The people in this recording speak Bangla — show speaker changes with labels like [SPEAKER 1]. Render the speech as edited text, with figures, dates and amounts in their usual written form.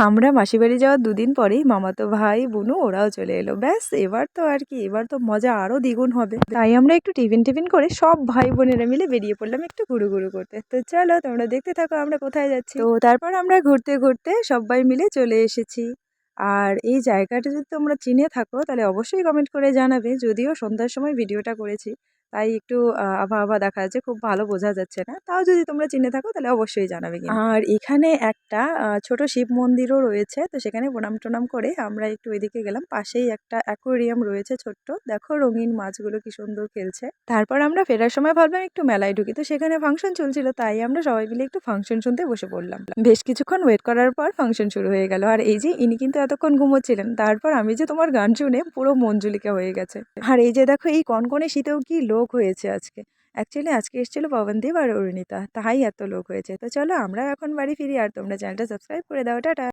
[SPEAKER 1] আমরা মাসির বাড়ি যাওয়ার দুদিন পরেই মামাতো ভাই বুনু ওরাও চলে এলো। ব্যাস এবার তো আর কি, এবার তো মজা আরো দ্বিগুণ হবে। তাই আমরা একটু টিফিন টিফিন করে সব ভাই বোনেরা মিলে বেরিয়ে পড়লাম একটু ঘুরু ঘুরু করতে। তো চলো তোমরা দেখতে থাকো আমরা কোথায় যাচ্ছি। তো তারপর আমরা ঘুরতে ঘুরতে সবাই মিলে চলে এসেছি। আর এই জায়গাটা যদি তোমরা চিনে থাকো তাহলে অবশ্যই কমেন্ট করে জানাবে। যদিও সন্ধ্যার সময় ভিডিওটা করেছি তাই একটু আভা আভা দেখা যাচ্ছে, খুব ভালো বোঝা যাচ্ছে না। তাও যদি তোমরা চিনে থাকো তাহলে অবশ্যই জানাবে কিন্তু। আর এখানে একটা ছোট শিব মন্দিরও রয়েছে, তো সেখানে প্রণাম টনাম করে আমরা একটু ওইদিকে গেলাম। পাশেই একটা অ্যাকোয়ারিয়াম রয়েছে ছোট্ট, দেখো রঙিন মাছগুলো কি সুন্দর খেলছে। তারপর আমরা ফেরার সময় ভাবলাম একটু মেলায় ঢুকি, তো সেখানে ফাংশন চলছিল তাই আমরা সবাই মিলে একটু ফাংশন শুনতে বসে পড়লাম। বেশ কিছুক্ষণ ওয়েট করার পর ফাংশন শুরু হয়ে গেল। আর এই যে ইনি কিন্তু এতক্ষণ ঘুমোচ্ছিলেন, তারপর আমি যে তোমার গান শুনে পুরো মঞ্জুলিকা হয়ে গেছে। আর এই যে দেখো এই কনকনে শীতেও কি লোক হয়েছে আজকে। অ্যাকচুয়ালি আজকে এসেছিল পবনদীপ আর অরুণিতা, তাই এত লোক হয়েছে। তো চলো আমরা এখন বাড়ি ফিরি, আর তোমরা চ্যানেলটা সাবস্ক্রাইব করে দাও। টাটা।